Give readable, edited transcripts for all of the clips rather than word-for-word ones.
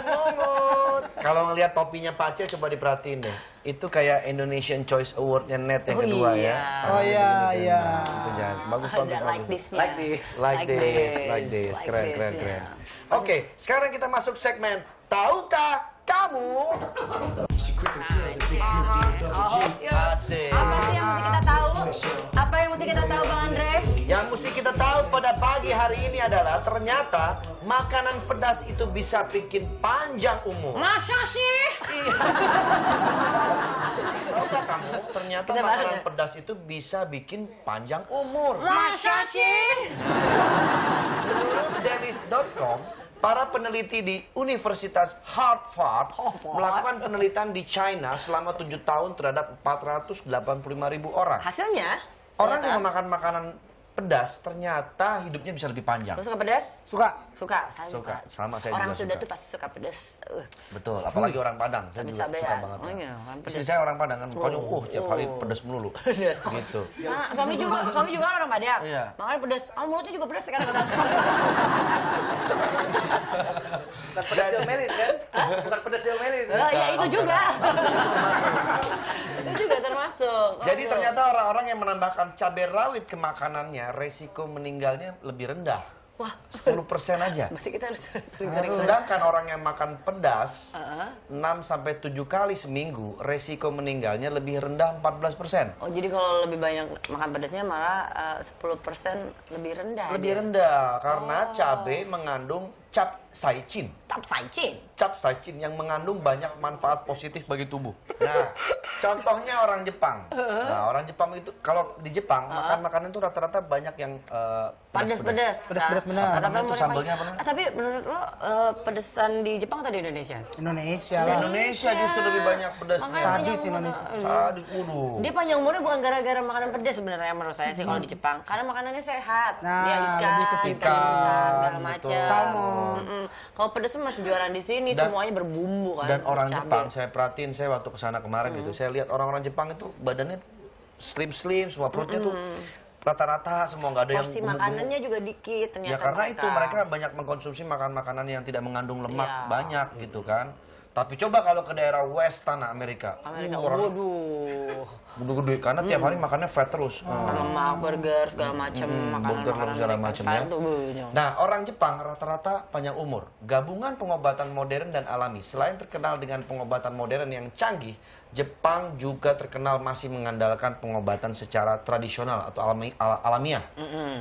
semut. Kalau ngelihat topinya Pace coba diperhatiin deh. Itu kayak Indonesian Choice Award-nya Net yang kedua ya. Oh iya, iya. Bagus Ada banget. like this-nya. Like this. Keren. Oke, sekarang kita masuk segmen Tahukah Kamu? Asik. Apa sih yang mesti kita tahu? Apa yang mesti kita tahu, Bang Andre? Yang mesti kita tahu pada pagi hari ini adalah ternyata makanan pedas itu bisa bikin panjang umur. Masa sih? Iya. Tahukah kamu, ternyata Kita makanan baru. pedas itu bisa bikin panjang umur. Masa sih? Menurut Daily's.com, para peneliti di Universitas Harvard melakukan penelitian di China selama 7 tahun terhadap 485.000 orang. Hasilnya? Orang yang ternyata- memakan makanan pedas ternyata hidupnya bisa lebih panjang. Lu suka pedas? Suka. Suka, saya Suka. Sama saya Orang juga Sunda suka. tuh pasti suka pedas. Betul, apalagi orang Padang. Saya juga Cabai-cabai suka ya. banget. Oh iya, kan Istri pedas. saya orang Padang kan, pokoknya tiap hari pedas melulu. Gitu. Nah, suami juga orang Padang. Iya. Makanya pedas. Oh, mulutnya juga pedas kadang-kadang. Bukan pedas diomelin kan? Bukan pedas diomelin. Ya itu juga. Itu juga termasuk. Jadi ternyata orang-orang yang menambahkan cabai rawit ke makanannya, resiko meninggalnya lebih rendah. Wah, 10% aja. berarti kita harus sering-sering. Sedangkan orang yang makan pedas 6-7 kali seminggu, resiko meninggalnya lebih rendah 14%. Oh, jadi kalau lebih banyak makan pedasnya malah 10% lebih rendah. Lebih rendah karena cabai mengandung capsaicin. Capsaicin. Capsaicin yang mengandung banyak manfaat positif bagi tubuh. Nah, contohnya orang Jepang. Nah, orang Jepang itu kalau di Jepang makan makanan itu rata-rata banyak yang Pedas-pedas. Pedas-pedas benar. Kata Itu sambalnya apa namanya? Tapi menurut lo pedesan di Jepang atau di Indonesia? Indonesia Di lah. Indonesia justru lebih banyak pedasnya. Makanya Sadis panjang umur. Indonesia. Sadis, waduh. Dia panjang umurnya bukan gara-gara makanan pedas sebenarnya menurut saya sih kalau di Jepang. Karena makanannya sehat. Nah, Dia ikan, lebih ke situ. segala Betul. macam. Salmon. Kalau pedas tuh masih jualan di sini, Dan- semuanya berbumbu kan. Dan orang bercabai. Jepang, saya perhatiin, saya waktu kesana kemarin gitu, saya lihat orang-orang Jepang itu badannya slim, semua perutnya tuh rata-rata, semua nggak ada yang porsi gemuk-gemuk. makanannya juga dikit ternyata. Ya karena itu mereka banyak mengkonsumsi makanan-makanan yang tidak mengandung lemak Iya. banyak gitu kan. Tapi coba kalau ke daerah West tanah Amerika, orang waduh. gede-gede karena tiap hari makannya fat terus. Lemak, burger, segala macam burger dan segala macamnya. Nah, orang Jepang rata-rata panjang umur. Gabungan pengobatan modern dan alami. Selain terkenal dengan pengobatan modern yang canggih, Jepang juga terkenal masih mengandalkan pengobatan secara tradisional atau alamiah.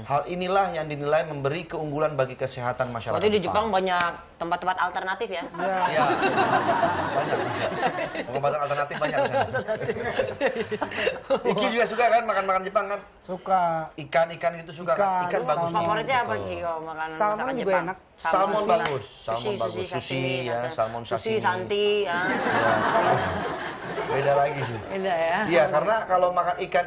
Hal inilah yang dinilai memberi keunggulan bagi kesehatan masyarakat. Berarti di Jepang banyak tempat-tempat alternatif ya? Iya. Banyak. Pengobatan alternatif banyak di sana. Iki juga suka kan makan-makan Jepang kan? Suka. Ikan-ikan gitu suka kan? Ikan Ikan, bagus. salmon. Favoritnya apa Ki kalau makanan Salmon masakan juga Jepang? enak. Salmon sushi. bagus. Salmon bagus. Sushi ya, salmon Sushi, sashimi. santi. Ya. Beda lagi. Beda ya? Iya, karena kalau makan ikan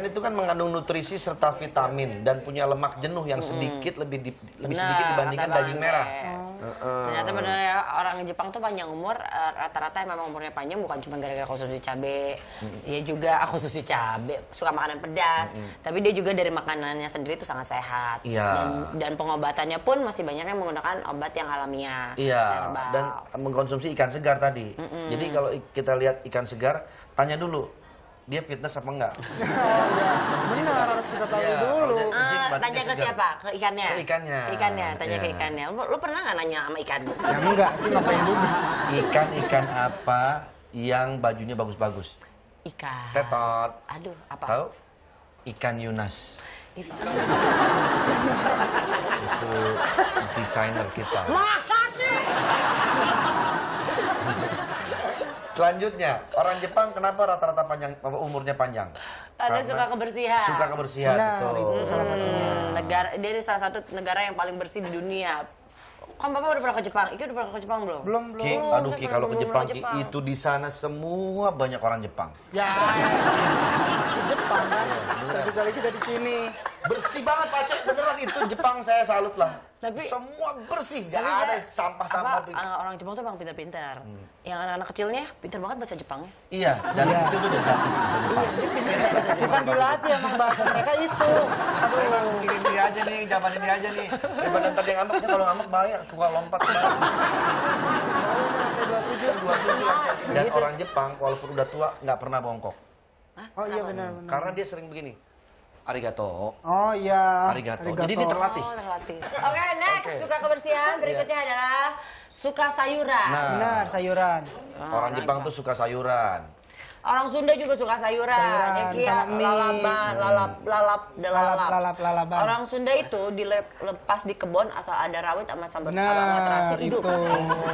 itu kan mengandung nutrisi serta vitamin dan punya lemak jenuh yang sedikit lebih sedikit dibandingkan kata daging Bang merah. Andre. Ternyata benar ya orang Jepang tuh panjang umur rata-rata memang umurnya panjang bukan cuma gara-gara konsumsi cabai. Dia juga konsumsi cabai, suka makanan pedas, tapi dia juga dari makanannya sendiri tuh sangat sehat. Iya. Dan pengobatannya pun masih banyak yang menggunakan obat yang alamiah. Iya, herbal. dan mengkonsumsi ikan segar tadi. Jadi kalau kita lihat ikan segar, tanya dulu dia fitness apa enggak. Benar, harus kita tahu Iya, dulu. kalau dia kencing, berarti Tanya dia ke segar. siapa? Ke ikannya? Ke ikannya. Ikannya, tanya ke Iya. ikannya. Lu pernah nggak nanya sama ikan? Ya enggak sih, ngapain juga. Ikan apa yang bajunya bagus-bagus? Ikan. Tetot. Aduh, apa? Tahu? Ikan Yunas. Itu. Itu desainer kita. Masa sih? Selanjutnya, orang Jepang kenapa rata-rata umurnya panjang? Karena suka kebersihan. Suka kebersihan, Benar, betul. itu salah satunya. Dia ini salah satu negara yang paling bersih di dunia. Kan Bapak udah pernah ke Jepang? Iki udah pernah ke Jepang belum? Belum. Ki, Belum, aduh saya Ki, kalau ke belum Jepang, pernah Ki, Jepang. itu di sana semua banyak orang Jepang. Ya. Di Jepang kan. Kecuali kita di sini. Bersih banget Pak Cek, beneran itu Jepang saya salut lah. Tapi semua bersih, nggak tapi ada saya- sampah-sampah. orang Jepang tuh emang pintar-pintar. Yang anak-anak kecilnya pintar banget bahasa Jepangnya. Iya, dari kecil tuh udah ngerti bahasa Jepang. Bukan dilatih emang bahasa mereka itu. Saya emang ini aja nih, zaman ini aja nih. Daripada ntar dia ngambek, kalau ngambek bahaya, suka lompat ke bawah. Lantai 27. Dan orang Jepang walaupun udah tua nggak pernah bongkok. Oh iya benar-benar. Karena dia sering begini. Arigato. Oh iya. Arigato. Jadi dia terlatih. Oh, terlatih. Oke, next. Suka kebersihan. Berikutnya adalah suka sayuran. Nah, Benar, sayuran. orang Jepang tuh suka sayuran. Orang Sunda juga suka sayuran. Ya, Sayuran, kayak sama mie. lalaban. Orang Sunda itu dilepas di kebun asal ada rawit sama sambal sama terasi hidup. itu.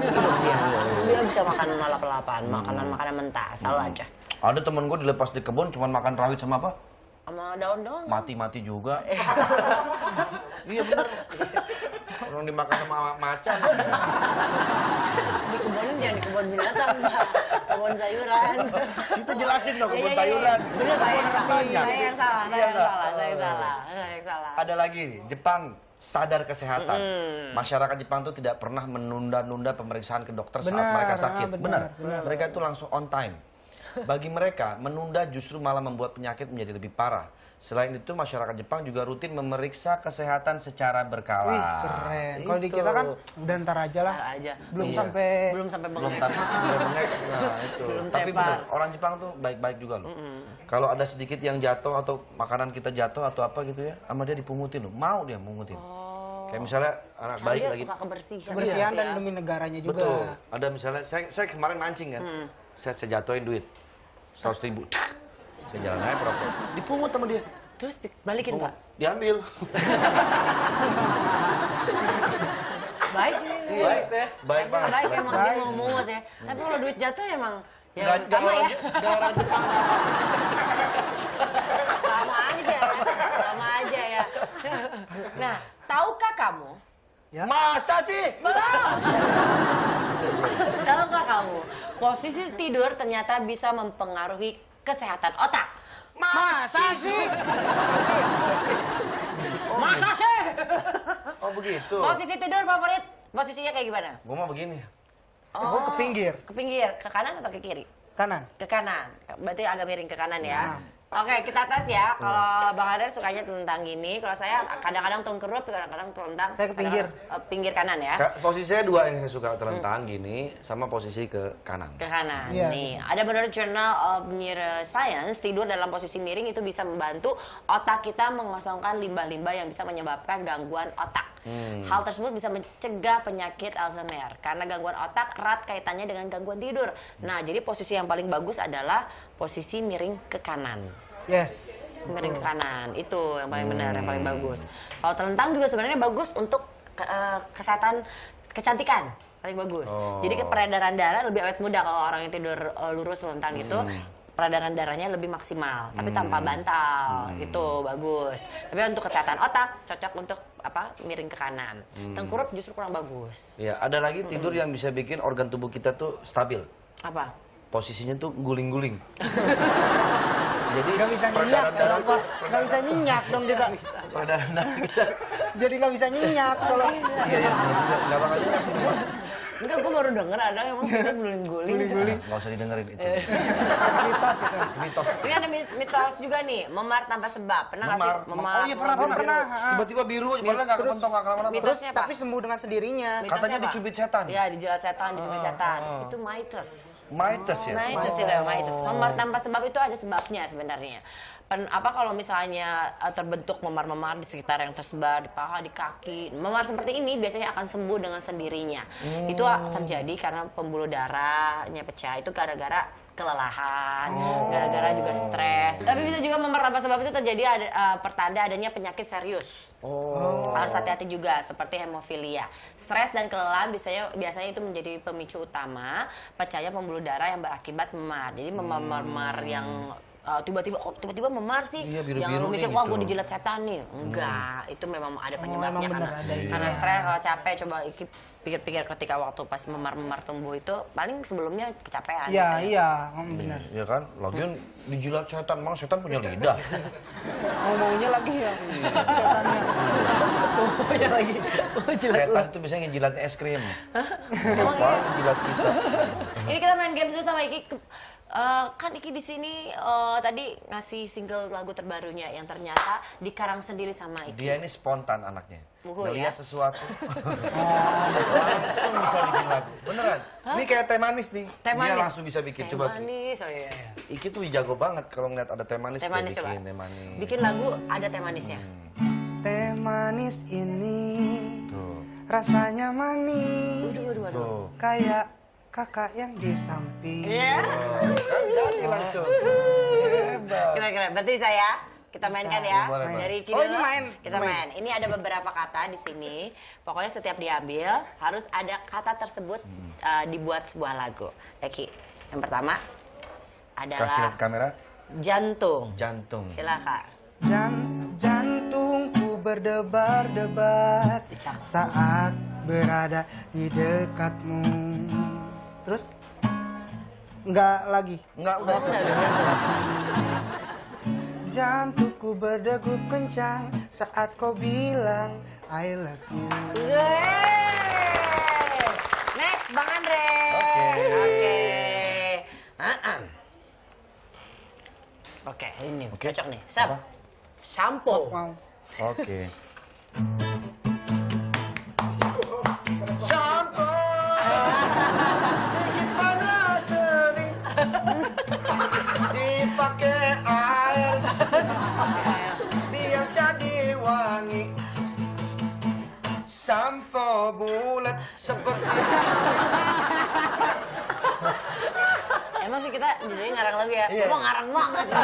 Hidup dia. Dia bisa makan lalap-lalapan, makanan mentah, asal aja. Ada temen gue dilepas di kebun cuma makan rawit sama apa? Sama daun-daun. Mati-mati juga. Iya bener. Orang dimakan sama macan. Di kebunnya jangan di kebun binatang, Mbak. Kebun sayuran. Situ jelasin dong kebun Iya, iya, sayuran. iya. Bener, saya yang salah. Banyak. Saya yang salah. Saya Iya yang nggak? salah. Saya yang salah. Saya yang salah. Ada lagi nih, Jepang sadar kesehatan. Masyarakat Jepang tuh tidak pernah menunda-nunda pemeriksaan ke dokter saat Benar, mereka sakit. benar. Mereka itu langsung on time. Bagi mereka, menunda justru malah membuat penyakit menjadi lebih parah. Selain itu, masyarakat Jepang juga rutin memeriksa kesehatan secara berkala. Wih, keren. Kalau di Itu. kita kan udah ntar aja lah. Ntar aja. Belum Iya. sampai Belum sampai Belum bengek. bengek. Nah, itu. Belum Tapi tepar. bener, orang Jepang tuh baik-baik juga loh. Kalau ada sedikit yang jatuh atau makanan kita jatuh atau apa gitu ya, sama dia dipungutin loh. Mau dia mungutin. Kayak misalnya anak Karena bayi dia lagi. suka kebersihan. kebersihan Iya, dan ya. demi negaranya juga. Betul. Ada misalnya, saya kemarin mancing kan. Saya jatuhin duit. 100.000. Saya jalan aja perokok. Dipungut sama dia. Terus dibalikin, Pungut. Pak. Diambil. Baik sih. Baik, baik banget. Baik emang dia Baik. mau mungut ya. Tapi kalau duit jatuh emang ya Nggak sama ya. nggak orang Jepang. Sama aja. Sama aja ya. Nah, tahukah kamu? Masa sih? Tahukah kamu? Posisi tidur ternyata bisa mempengaruhi kesehatan otak. Masa sih? Masa sih? Oh begitu. Posisi tidur favorit? Posisinya kayak gimana? Gue mau begini. Oh, ke pinggir. Ke pinggir, ke kanan atau ke kiri? Kanan. Ke kanan. Berarti agak miring ke kanan ya. Oke, kita tes ya. Kalau Bang Adar sukanya telentang gini, kalau saya kadang-kadang tengkurap, kadang-kadang telentang. Saya ke pinggir. Pinggir kanan ya. Posisi saya dua yang saya suka, telentang gini, sama posisi ke kanan. Ke kanan. Iya. Nih, ada menurut Journal of Neuroscience, tidur dalam posisi miring itu bisa membantu otak kita mengosongkan limbah-limbah yang bisa menyebabkan gangguan otak. Hal tersebut bisa mencegah penyakit Alzheimer karena gangguan otak erat kaitannya dengan gangguan tidur. Nah, jadi posisi yang paling bagus adalah posisi miring ke kanan. Yes. Miring ke kanan, itu yang paling benar, yang paling bagus. Kalau telentang juga sebenarnya bagus untuk kesehatan kecantikan, paling bagus. Jadi peredaran darah lebih awet muda kalau orang yang tidur lurus telentang itu. Peredaran darahnya lebih maksimal, tapi tanpa bantal, itu bagus. Tapi untuk kesehatan otak cocok untuk apa? Miring ke kanan. Tengkurap justru kurang bagus. Ya, ada lagi tidur yang bisa bikin organ tubuh kita tuh stabil. Apa? Posisinya tuh guling-guling. Jadi Gak bisa nyenyak. darah tuh, Gak bisa nyenyak dong kita. peredaran darah kita. Jadi gak bisa nyenyak kalau Iya, iya, nggak bakal nyenyak sih. Enggak, gue baru denger ada yang emang tidur guling-guling. Nggak usah didengerin itu. mitos itu. Mitos. Ini ada mitos juga nih, memar tanpa sebab. Pernah nggak sih? Oh iya pernah. pernah. Tiba-tiba biru, padahal nggak kepentok, nggak kenapa-napa. Mitosnya apa? Tapi sembuh dengan sendirinya. Mitosnya Katanya apa? dicubit setan. Iya, dijilat setan, dicubit setan. Itu mitos. Mitos ya? Mitos itu ya, mitos. Memar tanpa sebab itu ada sebabnya sebenarnya. Apa kalau misalnya terbentuk memar-memar di sekitar yang tersebar di paha, di kaki. Memar seperti ini biasanya akan sembuh dengan sendirinya. Itu terjadi karena pembuluh darahnya pecah. Itu gara-gara kelelahan, gara-gara juga stres. Tapi bisa juga memar tanpa sebab itu terjadi pertanda adanya penyakit serius. Harus hati-hati juga seperti hemofilia. Stres dan kelelahan biasanya itu menjadi pemicu utama pecahnya pembuluh darah yang berakibat memar. Jadi memar-memar yang tiba-tiba memar sih. Iya, biru-biru Jangan lu mikir, nih wah gitu. gue dijilat setan nih. Enggak, itu memang ada penyebabnya emang bener karena, ada itu. karena stres, kalau capek. Coba pikir-pikir ketika waktu pas memar-memar tumbuh itu, paling sebelumnya kecapean. Iya, biasanya. iya, benar. Iya kan? Lagian dijilat setan, emang setan punya lidah. Maunya lagi ya. Setannya. Maunya lagi. Setan itu biasanya ngejilatnya es krim. Emang Apa? iya? Jilat kita. Ini kita main games dulu sama Iki. Kan Iki di sini tadi ngasih single lagu terbarunya yang ternyata dikarang sendiri sama Iki. Dia ini spontan anaknya. ya? Ngelihat sesuatu. Langsung bisa bikin lagu. Beneran. Ini kayak teh manis nih. Teh Dia manis. langsung bisa bikin. Teh Coba. manis, oh iya. Iki tuh jago banget kalau ngeliat ada teh manis. Teh dia manis coba. bikin teh manis. Bikin lagu ada teh manisnya. Teh manis ini Tuh. rasanya manis. Waduh. Tuh. Kayak kakak yang di samping. Iya. Kan jadi langsung. Hebat. Keren-keren. Berarti saya kita mainkan ya. Boleh, boleh. Dari Iki Oh, ini dulu. main. Kita main. Ini ada beberapa kata di sini. Pokoknya setiap diambil harus ada kata tersebut dibuat sebuah lagu. Eki, yang pertama Kasih adalah lihat kamera. jantung. Jantung. Silakan. Jantungku berdebar-debar Cakep. saat berada di dekatmu. Terus? Enggak lagi. Enggak, udah. Jantungku berdegup kencang saat kau bilang I love you. Yeay. Next, Bang Andre. Oke. Oke, ini Oke. cocok nih. Sap. Apa? Shampoo. Wow. Oke. Shampoo. Bikin panas sering. Dipakai air. Biar jadi wangi. Shampoo bulat seperti Emang sih kita jadi ngarang lagu ya? Iya. Emang ngarang banget ya?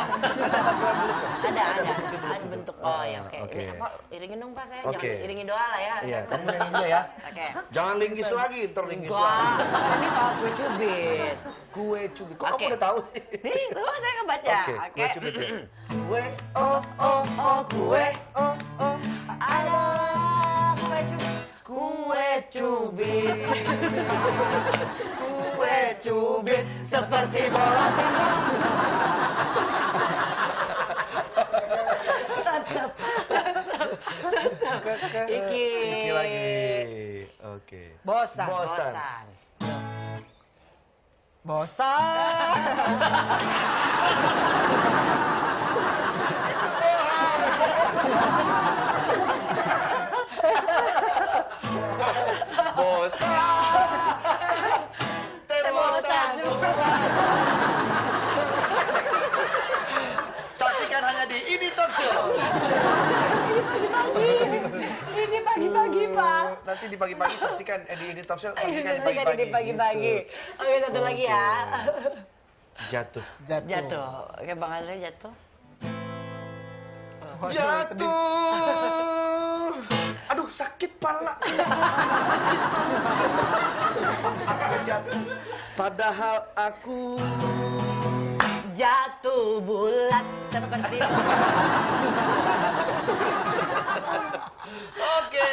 Ada bentuk. Oh ya, oke. Oke. Ini apa? Iringin dong Pak saya. Oke. Jangan iringin doa lah ya. Iya, kamu nyanyi dulu ya. Oke. Jangan linggis lagi, ntar linggis lagi. Wah, ini soal kue cubit. Kue cubit. Kok Oke. kamu udah tahu sih? Nih, tuh saya ngebaca. Oke, Oke. kue cubit ya. Kue, Kue. Oh, oh. Ada kue cubit. kue cubit. Kue cubit seperti bola pingpong. Iki. Iki lagi. Oke. Bosan. Bosan. Bosan. Bosan. Bosan. Saksikan hanya di Ini Talk Show. Ini pagi-pagi, Pak. Nanti di pagi-pagi saksikan di Ini Talk Show. Saksikan di Saksikan pagi-pagi. di pagi-pagi. Gitu. Oke, satu lagi ya. Jatuh. Jatuh. Oke, Bang Andre jatuh. Jatuh. Aduh, sakit pala. Jatuh. Padahal aku Jatuh bulat seperti Oke.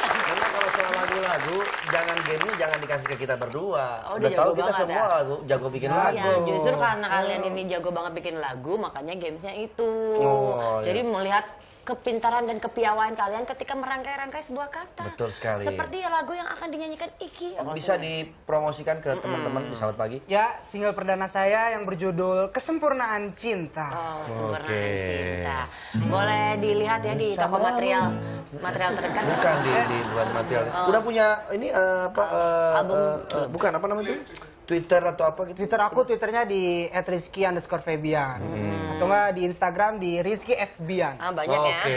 Karena kalau soal lagu-lagu, jangan gamenya jangan dikasih ke kita berdua. Oh, udah dia tahu jago kita banget semua ya? lagu, jago bikin lagu. Ya, justru karena kalian ini jago banget bikin lagu, makanya gamesnya itu. Oh, Jadi iya. melihat kepintaran dan kepiawaian kalian ketika merangkai-rangkai sebuah kata. Betul sekali. Seperti ya lagu yang akan dinyanyikan Iki. Bisa dipromosikan ke teman-teman di Sahabat Pagi. Ya, single perdana saya yang berjudul Kesempurnaan Cinta. Oh, sempurnaan Oke. cinta. Boleh dilihat ya di toko Bersama material terdekat. Bukan di bukan material. Udah punya ini apa Album. bukan apa namanya itu? Twitter atau apa gitu? Twitter aku, Twitternya di @rizky_febian. Atau enggak di Instagram di Rizky Febian. Ah, banyak ya. Oke.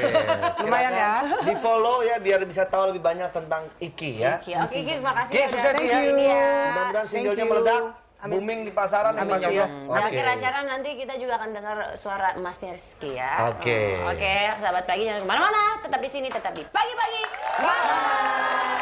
Lumayan ya. Di follow ya biar bisa tahu lebih banyak tentang Iki ya. Iki. Oke, Iki, terima kasih. Iki, udah sukses datang ya. ke sini ya. Mudah-mudahan singlenya Thank you. meledak, Amin. booming di pasaran yang pasti ya. Di akhir acara nanti kita juga akan dengar suara emasnya Rizky ya. Oke. Oke, sahabat pagi jangan kemana-mana. Tetap di sini, tetap di pagi-pagi. Semangat!